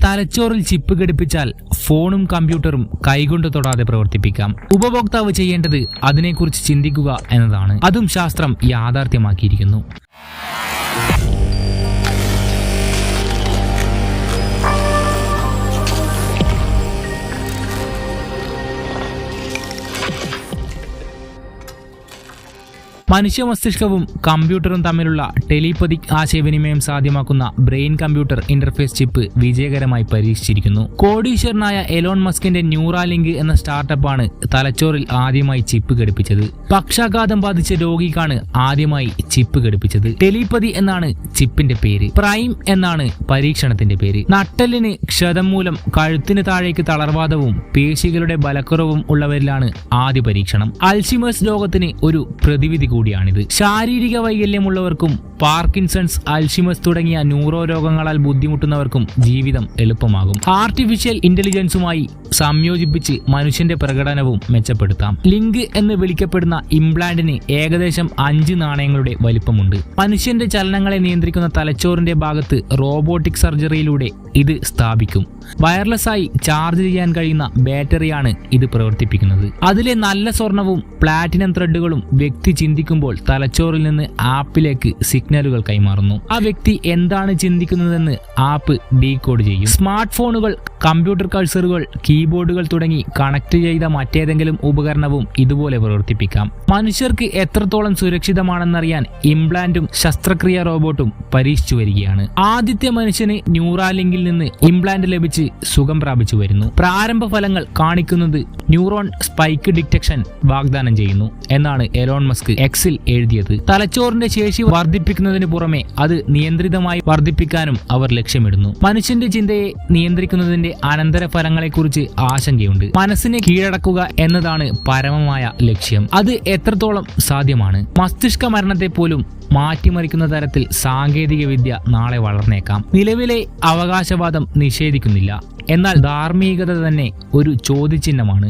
തലച്ചോറിൽ ചിപ്പ് ഘടിപ്പിച്ചാൽ ഫോണും കമ്പ്യൂട്ടറും കൈകൊണ്ട് തൊടാതെ പ്രവർത്തിപ്പിക്കാം. ഉപഭോക്താവ് ചെയ്യേണ്ടത് അതിനെക്കുറിച്ച് ചിന്തിക്കുക എന്നതാണ്. അതും ശാസ്ത്രം യാഥാർത്ഥ്യമാക്കിയിരിക്കുന്നു. മനുഷ്യ മസ്തിഷ്കവും കമ്പ്യൂട്ടറും തമ്മിലുള്ള ടെലിപതിക് ആശയവിനിമയം സാധ്യമാക്കുന്ന ബ്രെയിൻ കമ്പ്യൂട്ടർ ഇന്റർഫേസ് ചിപ്പ് വിജയകരമായി പരീക്ഷിച്ചിരിക്കുന്നു. കോടീശ്വരനായ എലോൺ മസ്കിന്റെ ന്യൂറാലിങ്ക് എന്ന സ്റ്റാർട്ടപ്പാണ് തലച്ചോറിൽ ആദ്യമായി ചിപ്പ് ഘടിപ്പിച്ചത്. പക്ഷാഘാതം ബാധിച്ച രോഗിക്കാണ് ആദ്യമായി ചിപ്പ് ഘടിപ്പിച്ചത്. ടെലിപതി എന്നാണ് ചിപ്പിന്റെ പേര്. പ്രൈം എന്നാണ് പരീക്ഷണത്തിന്റെ പേര്. നട്ടെല്ലിന് ക്ഷതം മൂലം കഴുത്തിന് താഴേക്ക് തളർവാദവും പേശികളുടെ ബലക്കുറവും ഉള്ളവരിലാണ് ആദ്യ പരീക്ഷണം. അൽഷിമേഴ്സ് രോഗത്തിന് ഒരു പ്രതിവിധി കൂടിയാണിത്. ശാരീരിക വൈകല്യമുള്ളവർക്കും പാർക്കിൻസൺസ്, അൽഷിമേഴ്സ് തുടങ്ങിയ ന്യൂറോ രോഗങ്ങളാൽ ബുദ്ധിമുട്ടുന്നവർക്കും ജീവിതം എളുപ്പമാകും. ആർട്ടിഫിഷ്യൽ ഇന്റലിജൻസുമായി സംയോജിപ്പിച്ച് മനുഷ്യന്റെ പ്രകടനവും മെച്ചപ്പെടുത്താം. ലിങ്ക് എന്ന് വിളിക്കപ്പെടുന്ന ഇംപ്ലാന്റിന് ഏകദേശം 5 നാണയങ്ങളുടെ വലിപ്പമുണ്ട്. മനുഷ്യന്റെ ചലനങ്ങളെ നിയന്ത്രിക്കുന്ന തലച്ചോറിന്റെ ഭാഗത്ത് റോബോട്ടിക് സർജറിയിലൂടെ ഇത് സ്ഥാപിക്കും. വയർലെസ്സായി ചാർജ് ചെയ്യാൻ കഴിയുന്ന ബാറ്ററിയാണ് ഇത് പ്രവർത്തിപ്പിക്കുന്നത്. അതിലെ നല്ല സ്വർണവും പ്ലാറ്റിനം ത്രെഡുകളും വ്യക്തി ചിന്തിക്കുമ്പോൾ തലച്ചോറിൽ നിന്ന് ആപ്പിലേക്ക് സിഗ്നലുകൾ കൈമാറുന്നു. ആ വ്യക്തി എന്താണ് ചിന്തിക്കുന്നതെന്ന് ആപ്പ് ഡീകോഡ് ചെയ്യും. സ്മാർട്ട് ഫോണുകൾ, കമ്പ്യൂട്ടർ കഴ്സറുകൾ, കീബോർഡുകൾ തുടങ്ങി കണക്ട് ചെയ്ത മറ്റേതെങ്കിലും ഉപകരണവും ഇതുപോലെ പ്രവർത്തിപ്പിക്കാം. മനുഷ്യർക്ക് എത്രത്തോളം സുരക്ഷിതമാണെന്നറിയാൻ ഇംപ്ലാന്റും ശസ്ത്രക്രിയ റോബോട്ടും പരീക്ഷിച്ചു വരികയാണ്. ആദ്യത്തെ മനുഷ്യന് ന്യൂറാലിങ്കിൽ നിന്ന് ഇംപ്ലാന്റ് ലഭിച്ച് സുഖം പ്രാപിച്ചു വരുന്നു. പ്രാരംഭ ഫലങ്ങൾ കാണിക്കുന്നത് ന്യൂറോൺ സ്പൈക്ക് ഡിറ്റക്ഷൻ വാഗ്ദാനം ചെയ്യുന്നു എന്നാണ് എലോൺ മസ്ക് എക്സിൽ എഴുതിയത്. തലച്ചോറിന്റെ ശേഷി വർദ്ധിപ്പിക്കുന്നതിന് പുറമെ അത് നിയന്ത്രിതമായി വർദ്ധിപ്പിക്കാനും അവർ ലക്ഷ്യമിടുന്നു. മനുഷ്യന്റെ ചിന്തയെ നിയന്ത്രിക്കുന്നതിന്റെ അനന്തരഫലങ്ങളെക്കുറിച്ച് ആശങ്കയുണ്ട്. മനസ്സിനെ കീഴടക്കുക എന്നതാണ് പരമമായ ലക്ഷ്യം. അത് എത്രത്തോളം സാധ്യമാണ്? മസ്തിഷ്ക മരണത്തെ പോലും മാറ്റിമറിക്കുന്ന തരത്തിൽ സാങ്കേതിക വിദ്യ നാളെ വളർന്നേക്കാം. നിലവിലെ അവകാശവാദം നിഷേധിക്കുന്നില്ല, എന്നാൽ ധാർമ്മികത തന്നെ ഒരു ചോദ്യചിഹ്നമാണ്.